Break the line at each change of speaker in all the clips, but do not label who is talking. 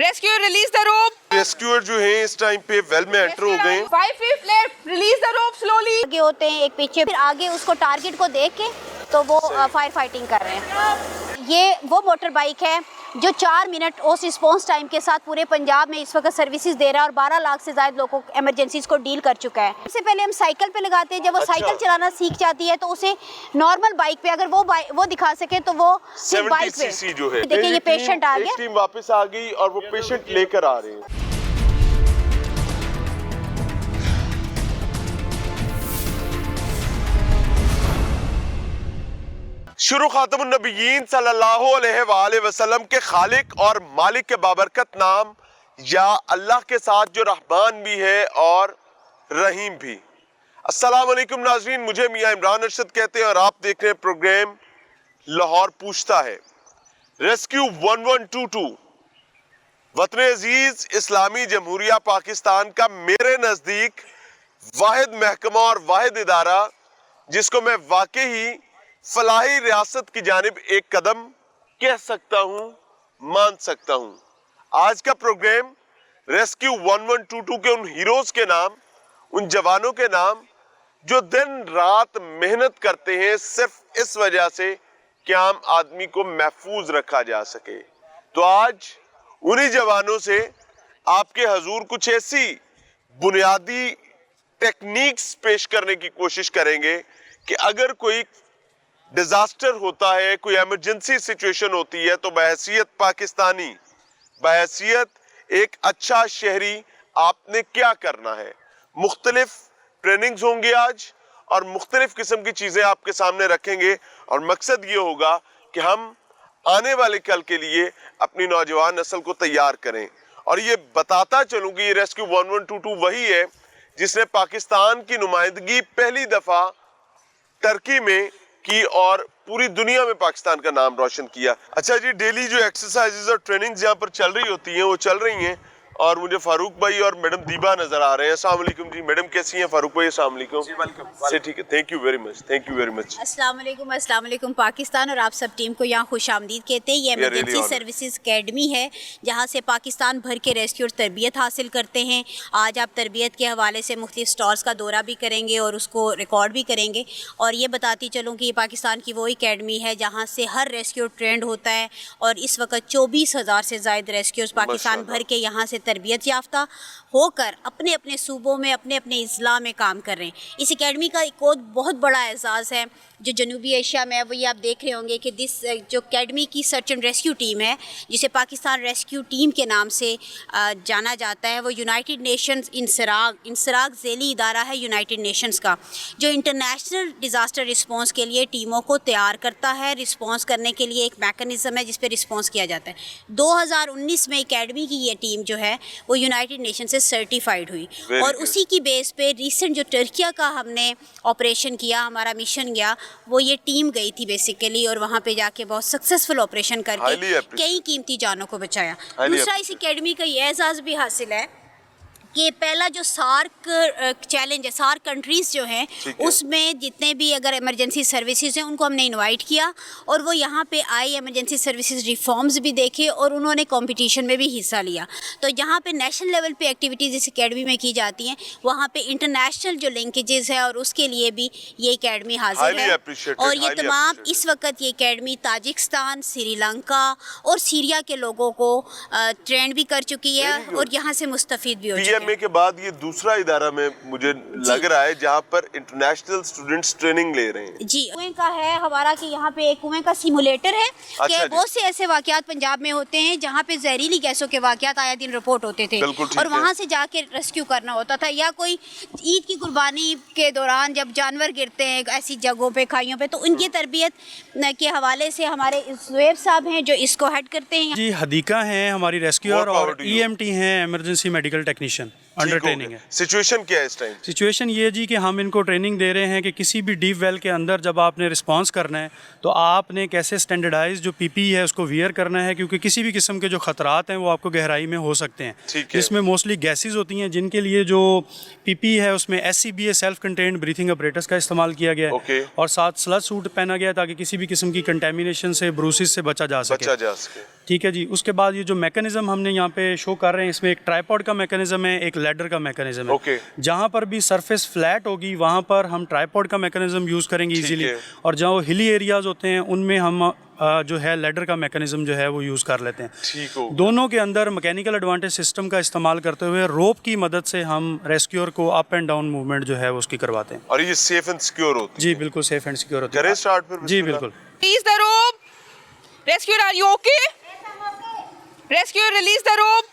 Rescue, release the rope.
Rescuer जो है इस टाइम पे वेल में एंटर हो गए हैं।
5 feet left. Release the rope slowly.
आगे होते हैं एक पीछे, फिर आगे उसको टारगेट को देख के तो वो फायर फाइटिंग कर रहे हैं। ये वो मोटर बाइक है जो 4 मिनट उस रिस्पॉन्स टाइम के साथ पूरे पंजाब में इस वक्त सर्विसेज दे रहा है और 12 लाख से ज़्यादा लोगों को इमरजेंसीज को डील कर चुका है। सबसे पहले हम साइकिल पे लगाते हैं, जब वो साइकिल चलाना सीख जाती है तो उसे नॉर्मल बाइक पे अगर वो दिखा सके तो वो सिर्फ बाइक पे।
70cc जो है।
देखिए ये पेशेंट आ गया,
टीम वापस आ गई और वो पेशेंट लेकर आ रहे हैं। शुरू खातमुन नबीयीन सल्लल्लाहु अलैहि वसल्लम के खालिक और मालिक के बाबरकत नाम या अल्लाह के साथ जो रहमान भी है और रहीम भी। अस्सलाम वालेकुम नाजरीन, मुझे मियां इमरान अरशद कहते हैं और आप देख रहे हैं प्रोग्राम लाहौर पूछता है। रेस्क्यू 1122 वतन अजीज इस्लामी जमहूरिया पाकिस्तान का मेरे नज़दीक वाहिद महकमा और वाहिद इदारा जिसको मैं वाकई फलाही रियासत की जानिब एक कदम कह सकता हूँ, मान सकता हूँ। आज का प्रोग्राम रेस्क्यू 1122 के उन हीरोज के नाम, उन जवानों के नाम जो दिन रात मेहनत करते हैं सिर्फ इस वजह से कि आम आदमी को महफूज रखा जा सके। तो आज उन्हीं जवानों से आपके हजूर कुछ ऐसी बुनियादी टेक्निक्स पेश करने की कोशिश करेंगे कि अगर कोई डिजास्टर होता है, कोई इमरजेंसी सिचुएशन होती है तो बहैसियत पाकिस्तानी, बहैसियत एक अच्छा शहरी आपने क्या करना है। मुख्तलिफ ट्रेनिंग्स होंगी आज और मुख्तलिफ किस्म की चीजें आपके सामने रखेंगे और मकसद ये होगा कि हम आने वाले कल के लिए अपनी नौजवान नस्ल को तैयार करें। और ये बताता चलूं कि ये रेस्क्यू 1122 वही है जिसने पाकिस्तान की नुमाइंदगी पहली दफा टर्की में की और पूरी दुनिया में पाकिस्तान का नाम रोशन किया। अच्छा जी, डेली जो एक्सरसाइजेज और ट्रेनिंग्स यहाँ पर चल रही होती हैं वो चल रही हैं और मुझे फारूक भाई और मैडम दीबा नजर आ रहे हैं। अस्सलाम वालेकुम जी, मैडम कैसी हैं? फारूक भाई अस्सलाम वालेकुम जी, वेलकम से। ठीक है, thank you very much, thank you very much.
अस्सलाम वालेकुम पाकिस्तान और आप सब टीम को यहाँ खुशामदीद कहते हैं। ये इमरजेंसी सर्विसेज अकेडमी है जहाँ से पाकिस्तान भर के रेस्क्यू और तरबियत हासिल करते हैं। आज आप तरबियत के हवाले से मुख्तलिफ स्टॉल्स का दौरा भी करेंगे और उसको रिकॉर्ड भी करेंगे। और ये बताती चलूँ कि ये पाकिस्तान की वो अकेडमी है जहाँ से हर रेस्क्यू ट्रेंड होता है और इस वक्त 24,000 से ज़ायद रेस्क्यूज़ पाकिस्तान भर के यहाँ से तरबियत याफ्ता होकर अपने अपने सूबों में अपने अपने इज़ला में काम कर रहे हैं। इस एकेडमी का एक और बहुत बड़ा एजाज़ है जो जनूबी एशिया में है, वही आप देख रहे होंगे कि जो एकेडमी की सर्च एंड रेस्क्यू टीम है जिसे पाकिस्तान रेस्क्यू टीम के नाम से जाना जाता है, वो यूनाइटेड नेशंस इंसराग ज़ेली इदारा है यूनाइटेड नेशंस का, जो इंटरनेशनल डिज़ास्टर रिस्पॉन्स के लिए टीमों को तैयार करता है। रिस्पॉन्स करने के लिए एक मैकेनिज़्म है जिस पर रिस्पॉन्स किया जाता है। 2019 में एकेडमी की ये टीम जो है वो यूनाइटेड नेशन से सर्टिफाइड हुई और उसी की बेस पे रिसेंट जो टर्किया का हमने ऑपरेशन किया, हमारा मिशन गया, वो ये टीम गई थी बेसिकली और वहाँ पे जाके बहुत सक्सेसफुल ऑपरेशन करके कई कीमती जानों को बचाया। दूसरा, इस एकेडमी का ये एजाज़ भी हासिल है कि पहला जो सार्क चैलेंज है, सार्क कंट्रीज़ जो हैं उसमें जितने भी अगर इमरजेंसी सर्विसेज हैं उनको हमने इनवाइट किया और वो यहाँ पे आए, इमरजेंसी सर्विसेज रिफॉर्म्स भी देखे और उन्होंने कंपटीशन में भी हिस्सा लिया। तो जहाँ पे नेशनल लेवल पे एक्टिविटीज़ इस एकेडमी में की जाती हैं वहाँ पे इंटरनेशनल जो लिंकेजेस है और उसके लिए भी ये एकेडमी हाजिर है। और ये तमाम इस वक्त ये एकेडमी ताजिकिस्तान, श्रीलंका और सीरिया के लोगों को ट्रेंड भी कर चुकी है और यहाँ से मुस्तफ़ीद भी हो चुकी है।
PMA के बाद ये दूसरा इदारा में मुझे लग रहा है जहाँ पर इंटरनेशनल स्टूडेंट्स ट्रेनिंग ले रहे हैं।
जी, कुएं का है हमारा कि यहाँ पे एक कुएं का सिमुलेटर है कि बहुत से ऐसे वाकयात पंजाब में होते हैं जहाँ पे जहरीली गैसों के वाकयात आए दिन रिपोर्ट होते थे और वहाँ से जाके रेस्क्यू करना होता था, या कोई ईद की कुर्बानी के दौरान जब जानवर गिरते हैं ऐसी जगहों पे, खाइयों पे, तो उनकी तरबियत के हवाले से हमारे ज़ुएब साहब हैं जो इसको हेड करते हैं।
जी, हदीका हैं हमारी रेस्क्यूअर और EMT हैं emergency medical technician. Under training है।
सिचुएशन क्या है इस टाइम?
सिचुएशन ये जी कि हम इनको ट्रेनिंग दे रहे हैं कि किसी भी डीप वेल के अंदर जब आपने रिस्पांस करना है तो आपने कैसे स्टैंडर्डाइज जो पीपी है उसको वियर करना है, क्योंकि किसी भी किस्म के जो खतरात हैं वो आपको गहराई में हो सकते हैं।
ठीक है।
इसमें मोस्टली गैसेज होती हैं जिनके लिए जो पीपी है उसमें SCBA self contained breathing apparatus का इस्तेमाल किया गया है और साथ स्लज सूट पहना गया ताकि किसी भी किस्म की कंटेमिनेशन से, ब्रूसिस से बचा जा सके। ठीक है जी। उसके बाद ये जो मैकेनिज्म हमने यहाँ पे शो कर रहे हैं इसमें एक ट्राइपॉड का मैकेनिज्म है, एक लैडर का मैकेनिज्म है। जहाँ पर भी सरफेस फ्लैट होगी वहाँ पर हम ट्राइपॉड का मैकेनिज्म यूज़ करेंगे इजीली, और जहाँ हिली एरियाज होते हैं उनमें हम जो है लैडर का मैकेनिज्म जो है वो यूज़ कर लेते हैं। दोनों के अंदर मैकेनिकल एडवांटेज सिस्टम का इस्तेमाल करते हुए रोप की मदद से हम रेस्क्यूअर को अप एंड डाउन मूवमेंट जो है वो उसकी करवाते हैं।
और ये सेफ एंड सिक्योर होती है?
जी बिल्कुल सेफ एंड सिक्योर होती है।
करें स्टार्ट फिर?
जी बिल्कुल।
Release the rope. Rescuer, are you okay? Rescuer, release the rope.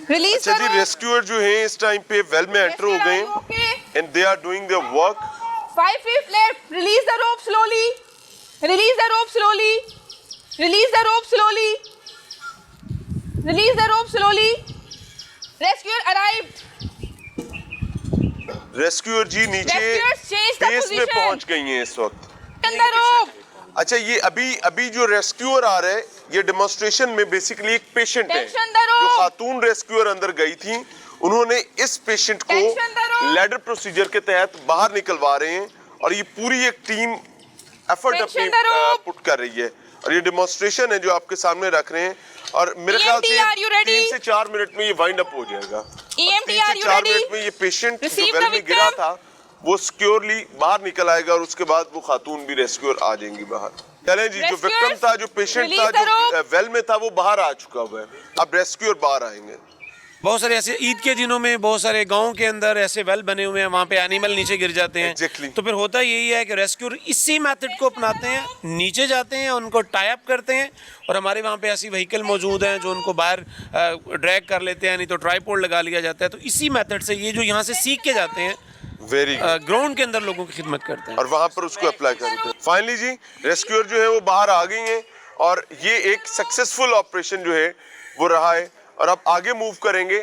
Release
अच्छा
the
जी,
rope.
रेस्क्यूअर जो हैं इस टाइम पे वेल में एंटर हो
Rescuer,
गए
are you okay?
And they are doing their work.
5 feet left. Release the rope slowly. Release the rope slowly. Release the rope slowly. Release the rope slowly. Rescuer arrived.
Rescuer जी नीचे
Rescuers change the
base में
position.
पहुंच गई हैं इस वक्त।
And the rope.
अच्छा, ये अभी जो रेस्क्यूअर आ रहे हैं ये डेमोन्स्ट्रेशन में बेसिकली एक पेशेंट है
Tension the rope.
जो खातून रेस्क्यूअर अंदर गई थी, उन्होंने इस पेशेंट को
Tension the rope.
Ladder procedure के तहत बाहर निकलवा रहे हैं और ये पूरी एक टीम एफर्ट
Tension
अपनी
the rope.
पुट कर रही है और ये डेमोन्स्ट्रेशन है जो आपके सामने रख रहे हैं और मेरे ख्याल से
EMT, are you ready?
3 से 4 मिनट में ये वाइंड अप हो जाएगा।
EMT,
3
are
से
you
4
ready?
मिनट में ये पेशेंट जो
Receive
वेल
the
में गिरा
victim.
था वो सिक्योरली बाहर निकल आएगा और उसके बाद वो खातून भी रेस्क्यूअर आ जाएंगी बाहर। चलें जी, जो
Rescuers,
विक्टिम था, जो पेशेंट
release
था,
the
जो
rope.
वेल में था वो बाहर आ चुका हुआ है, अब रेस्क्यूअर बाहर आएंगे।
बहुत सारे ऐसे ईद के दिनों में बहुत सारे गांव के अंदर ऐसे वेल बने हुए हैं, वहाँ पे एनिमल नीचे गिर जाते हैं।
Exactly.
तो फिर होता यही है कि रेस्क्यूर इसी मेथड को अपनाते हैं, नीचे जाते हैं, उनको टाई अप करते हैं और हमारे वहाँ पे ऐसी व्हीकल मौजूद हैं जो उनको बाहर ड्रैग कर लेते हैं, नहीं तो ट्राइपॉड लगा लिया जाता है। तो इसी मेथड से ये जो यहाँ से सीख के जाते हैं
वेरी
ग्राउंड के अंदर लोगों की खिदमत करते हैं
और वहां पर उसको अप्लाई करते हैं। फाइनली जी, रेस्क्यूअर जो है वो बाहर आ गई हैं और ये एक सक्सेसफुल ऑपरेशन जो है वो रहा है और अब आगे मूव करेंगे,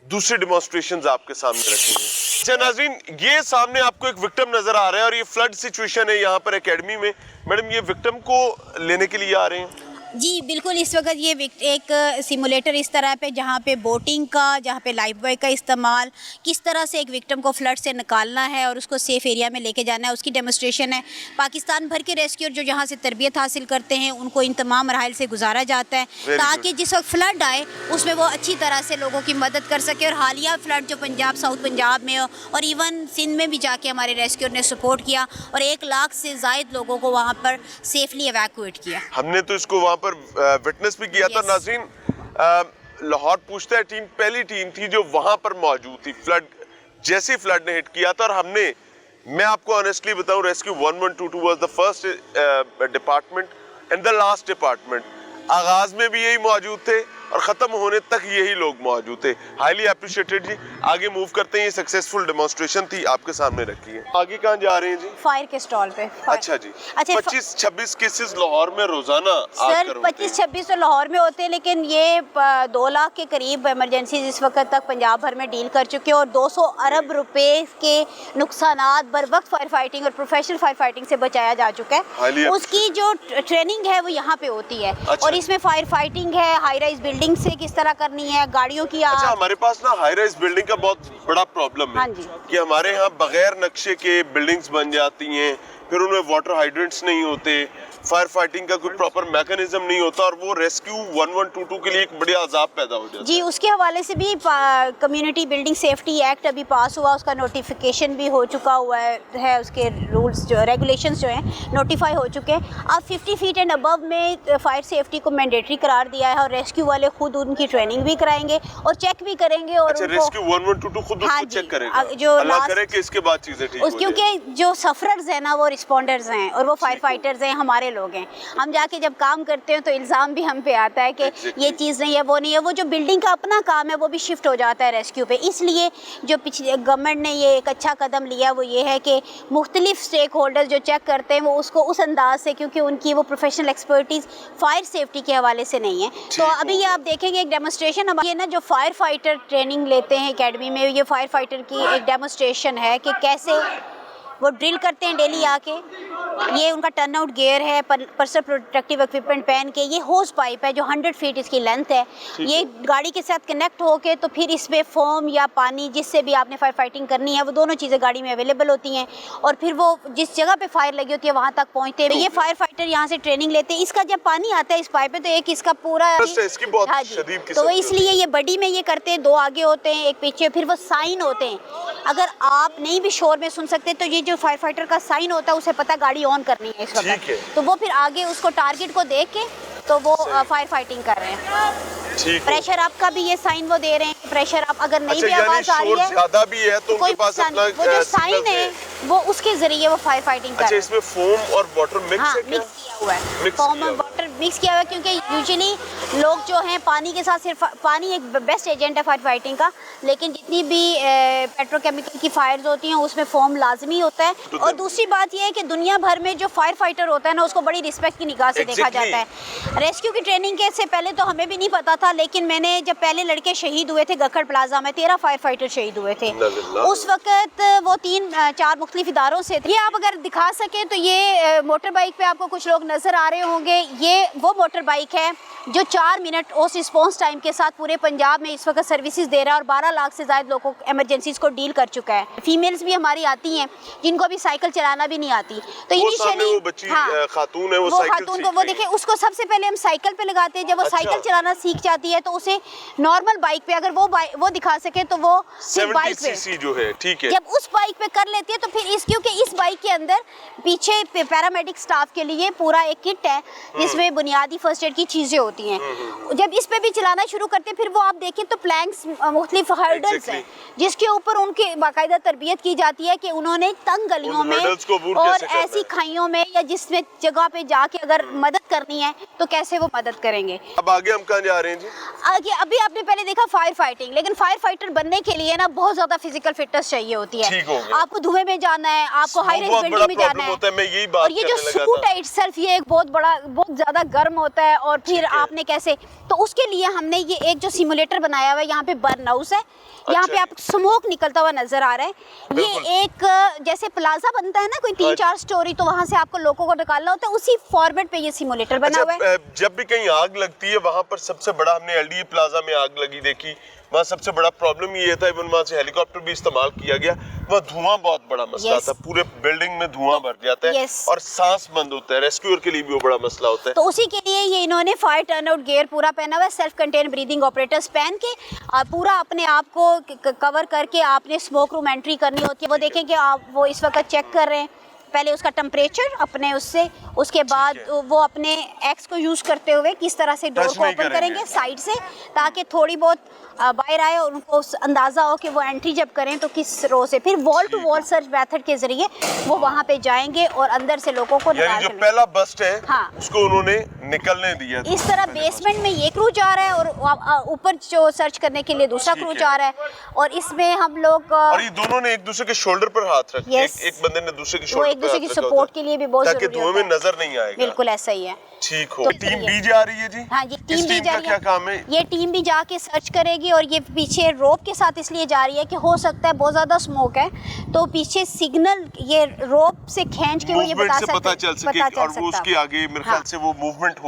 दूसरे डेमोन्स्ट्रेशंस आपके सामने रखेंगे। अच्छा नाज़रीन, ये सामने आपको एक विक्टिम नजर आ रहा है और ये फ्लड सिचुएशन है यहाँ पर एकेडमी में। मैडम, ये विक्टिम को लेने के लिए आ रहे हैं?
जी बिल्कुल, इस वक्त ये एक सिमुलेटर इस तरह पे जहाँ पे बोटिंग का, जहाँ पे लाइफ बॉय का इस्तेमाल, किस तरह से एक विक्टिम को फ्लड से निकालना है और उसको सेफ एरिया में लेके जाना है, उसकी डेमोन्स्ट्रेशन है। पाकिस्तान भर के रेस्क्यूअर जो जहाँ से तरबियत हासिल करते हैं उनको इन तमाम मराहल से गुजारा जाता है ताकि जिस वक्त फ्लड आए उसमें वो अच्छी तरह से लोगों की मदद कर सके। और हालिया फ्लड जो पंजाब, साउथ पंजाब में और इवन सिंध में भी जाके हमारे रेस्क्यूअर ने सपोर्ट किया और 1 लाख से ज़ायद लोगों को वहाँ पर सेफली एवैक्यूएट किया।
हमने तो इसको वहां पर विटनेस भी किया था। नाज़रीन, लाहौर पूछता है टीम पहली टीम थी जो वहां पर मौजूद थी फ्लड, जैसे फ्लड ने हिट किया था। और मैं आपको ऑनेस्टली बताऊं, rescue 1122 was the first department and the last department. आगाज में भी यही मौजूद थे और खत्म होने तक यही लोग मौजूद थे। हाईली अप्रिशिएटेड जी। आगे मूव करते हैं, ये सक्सेसफुल डेमोन्स्ट्रेशन थी, आपके सामने रखी है। आगे कहाँ जा रहे हैं जी?
फायर के स्टॉल पे।
अच्छा जी। 25-26 केसेस लाहौर में रोजाना
सर 25-26 तो लाहौर में होते हैं, लेकिन ये 2 लाख के करीब इमरजेंसी इस वक्त तक पंजाब भर में डील कर चुके हैं और 200 अरब रुपए के नुकसानात बर वक्त फायर फाइटिंग और प्रोफेशनल फायर फाइटिंग से बचाया जा चुका है। उसकी जो ट्रेनिंग है वो यहाँ पे होती है।
अच्छा।
और इसमें फायर फाइटिंग है, हाई राइज बिल्डिंग से किस तरह करनी है, गाड़ियों की
अच्छा, हमारे पास ना हाई राइज बिल्डिंग का बहुत बड़ा प्रॉब्लम है।
हाँ जी।
कि हमारे यहाँ बगैर नक्शे के बिल्डिंग्स बन जाती हैं, फिर उनमें वाटर हाइड्रेंट्स नहीं होते, फायर फाइटिंग का कोई प्रॉपर मैकेनिज्म नहीं होता और वो रेस्क्यू 1122 के लिए एक बड़ी अजाब पैदा हो जाता है।
जी, उसके हवाले से भी कम्युनिटी बिल्डिंग सेफ्टी एक्ट अभी पास हुआ, उसका नोटिफिकेशन भी हो चुका हुआ है, उसके रूल्स जो रेगुलेशंस जो हैं नोटिफाई हो चुके हैं। अब 50 फीट एंड अबव में फायर सेफ्टी को मैंडेटरी करार दिया है और रेस्क्यू वाले खुद उनकी ट्रेनिंग भी कराएंगे और चेक भी करेंगे। और
अच्छा, रेस्क्यू 1122 खुद
हाँ
उसको चेक करेगा,
जो
अल्लाह करे कि इसके बाद चीजें ठीक हो जाए।
क्योंकि जो सफरर्स हैं ना वो रिस्पॉन्डर्स हैं और वो फायर फाइटर्स हैं, हमारे लोग हैं। हम जाके जब काम करते हैं तो इल्ज़ाम भी हम पे आता है कि ये चीज़ नहीं है, वो नहीं है। वो जो बिल्डिंग का अपना काम है वो भी शिफ्ट हो जाता है रेस्क्यू पे। इसलिए जो पिछले गवर्नमेंट ने ये एक अच्छा कदम लिया वो ये है कि मुख्तलिफ स्टेक होल्डर्स जो चेक करते हैं वो उसको उस अंदाज से, क्योंकि उनकी वो प्रोफेशनल एक्सपर्टीज़ फायर सेफ्टी के हवाले से नहीं है। तो अभी ये आप देखेंगे एक डेमोस्ट्रेशन, हम ये ना जो फायर फाइटर ट्रेनिंग लेते हैं एकेडमी में, ये फायर फाइटर की एक डेमोस्ट्रेशन है कि कैसे वो ड्रिल करते हैं डेली आके। ये उनका टर्न आउट गियर है, पर्सनल प्रोटेक्टिव इक्विपमेंट पहन के। ये होस पाइप है जो 100 फीट इसकी लेंथ है। ये गाड़ी के साथ कनेक्ट होके तो फिर इसमें फोम या पानी जिससे भी आपने फायर फाइटिंग करनी है वो दोनों चीज़ें गाड़ी में अवेलेबल होती हैं, और फिर वो जिस जगह पे फायर लगी होती है वहाँ तक पहुँचते हैं। ये फायर फाइटर यहाँ से ट्रेनिंग लेते हैं। इसका जब पानी आता है इस पाइप में तो एक इसका पूरा, हाँ जी, तो इसलिए ये बडी में ये करते हैं, 2 आगे होते हैं एक पीछे, फिर वो साइन होते हैं। अगर आप नहीं भी शोर में सुन सकते तो ये जो फायर फाइटर का साइन होता है उसे पता गाड़ी ऑन करनी है इस वक्त, तो वो फिर आगे उसको टारगेट को देख के तो वो फायर फाइटिंग कर रहे हैं। प्रेशर आपका भी ये साइन वो दे रहे हैं, प्रेशर आप अगर नहीं भी आवाज आ रही है
ज्यादा भी है तो उनके पास अपना
वो जो साइन है वो उसके जरिए वो फायर फाइटिंग कर रहे हैं।
इसमें फोम और वाटर मिक्स है,
मिक्स किया हुआ है, फोम और वाटर मिक्स किया हुआ है, क्योंकि यूजुअली लोग जो हैं पानी के साथ, सिर्फ पानी एक बेस्ट एजेंट है फायर फाइटिंग का, लेकिन जितनी भी पेट्रोकेमिकल की फायर्स होती हैं उसमें फोम लाजमी होता है। और दूसरी बात यह है कि दुनिया भर में जो फायर फाइटर होता है ना उसको बड़ी रिस्पेक्ट की निगाह से देखा जाता है। रेस्क्यू की ट्रेनिंग के से पहले तो हमें भी नहीं पता था, लेकिन मैंने जब पहले लड़के शहीद हुए थे गक्कड़ प्लाजा में, 13 फायर फाइटर शहीद हुए थे उस वक्त, वो 3-4 मुख्तलिफ इदारों से थे। ये आप अगर दिखा सकें तो ये मोटर बाइक पे आपको कुछ लोग नजर आ रहे होंगे, ये वो मोटर बाइक है जो 4 मिनट उस रिस्पॉन्स टाइम के साथ पूरे पंजाब में इस वक्त सर्विसेज दे रहा है और 12 लाख से ज़्यादा लोगों को एमरजेंसीज को डील कर चुका है। फीमेल्स भी हमारी आती हैं जिनको अभी साइकिल चलाना भी नहीं आती, तो इनिशियली
खातून है वो
खातून को वो देखें, उसको सबसे पहले हम साइकिल पे लगाते हैं। जब वो साइकिल चलाना सीख जाती है तो उसे नॉर्मल बाइक पे अगर वो दिखा सके तो वो बाइक पे
जो है, ठीक है,
जब उस बाइक पे कर लेती है तो फिर क्योंकि इस बाइक के अंदर पीछे पैरामेडिक स्टाफ के लिए पूरा एक किट है जिसमें बुनियादी फर्स्ट एड की चीजें होती हैं। जब इस पे भी चलाना शुरू करते हैं फिर वो आप देखें तो प्लैंक्स, मुख्तलिफ हर्डल्स हैं जिसके ऊपर उनकी बाकायदा तरबियत की जाती है कि उन्होंने तंग गलियों में और ऐसी खाइयों में या जिसमें जगह पे जाके अगर मदद करनी है तो कैसे वो मदद करेंगे।
अब आगे हम कहाँ जा रहे हैं जी?
आगे अभी आपने पहले देखा फायर फाइटिंग, लेकिन फायर फाइटर बनने के लिए ना बहुत ज्यादा फिजिकल फिटनेस चाहिए होती है। आपको धुएं में जाना है, आपको हाई रेंज बिल्डिंग में जाना है, और ये जो सूट है इटसेल्फ ये एक बहुत ज्यादा गर्म होता है, और फिर आपने कैसे, तो उसके लिए हमने ये एक जो सिमुलेटर बनाया हुआ है, यहाँ पे बर्न हाउस है, यहाँ पे आप स्मोक निकलता हुआ नजर आ रहा है। ये एक जैसे प्लाजा बनता है ना कोई 3-4 स्टोरी, तो वहाँ से आपको लोगों को निकालना होता है, उसी फॉर्मेट पे ये सिमुलेटर बना हुआ है।
जब भी कहीं आग लगती है वहाँ पर सबसे बड़ा, हमने एलडीए प्लाजा में आग लगी देखी, वहाँ सबसे बड़ा प्रॉब्लम ये था, इवन वहाँ से हेलीकॉप्टर भी इस्तेमाल किया गया, वहाँ धुआं बहुत बड़ा मसला था, पूरे बिल्डिंग में धुआं भर जाता है और सांस बंद होता है, रेस्क्यूअर के लिए भी वो बड़ा मसला होता है।
तो उसी के लिए ये इन्होंने फायर टर्न आउट गियर पूरा पहना हुआ है, सेल्फ कंटेन ब्रीदिंग ऑपरेटर्स पहन के पूरा अपने आप को कवर करके आपने स्मोक रूम एंट्री करनी होती है। वो देखें कि आप वो इस वक्त चेक कर रहे हैं, पहले उसका टेम्परेचर अपने उससे, उसके बाद वो अपने एक्स को यूज़ करते हुए किस तरह से डोर को ओपन करेंगे साइड से, ताकि थोड़ी बहुत बाहर आए और उनको अंदाज़ा हो कि वो एंट्री जब करें तो किस रो से। फिर wall to wall search method के जरिए वो वहाँ पे जाएंगे और अंदर से लोगों को
निकाल, जो पहला बस्ट है उसको उन्होंने निकलने दिया।
इस तरह बेसमेंट में ये क्रू जा रहा है और ऊपर जो सर्च करने के लिए दूसरा क्रू जा रहा है, और इसमें हम लोग, और
ये दोनों ने एक दूसरे के शोल्डर पर हाथ रखे, एक बंदे ने दूसरे के शोल्डर
दूसरे की सपोर्ट के लिए भी बहुत
जरूरी है, ताकि धुएं में नजर नहीं आएगा।
बिल्कुल ऐसा ही है।
ठीक हो। टीम बी जा रही है जी?
हाँ, ये टीम बी जा रही है।
क्या काम है?
ये टीम भी जाके सर्च करेगी, और ये पीछे रोप के साथ इसलिए जा रही है कि हो सकता है बहुत ज्यादा स्मोक है तो पीछे सिग्नल ये रोप से खींच के वो ये
पता चल सके, और वो उसके आगे मेरे ख्याल से वो मूवमेंट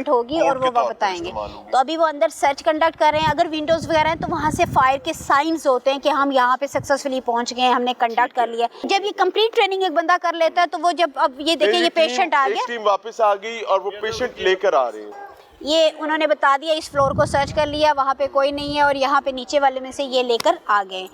होगी और वो बताएंगे।
तो अभी वो अंदर सर्च कंडक्ट कर रहे हैं, अगर विंडोज वगैरह हैं तो वहाँ से फायर के साइंस होते हैं कि हम यहाँ पे सक्सेसफुली पहुँच गए, हमने कंडक्ट कर लिया। जब ये कंप्लीट ट्रेनिंग एक बंदा कर लेता है तो वो जब, अब ये देखिए ये पेशेंट आ गया,
टीम वापस आ गई और वो पेशेंट लेकर आ रहे हैं,
ये उन्होंने बता दिया, इस फ्लोर को सर्च कर लिया, वहाँ पे कोई नहीं है, और यहाँ पे नीचे वाले में से ये लेकर आ गए।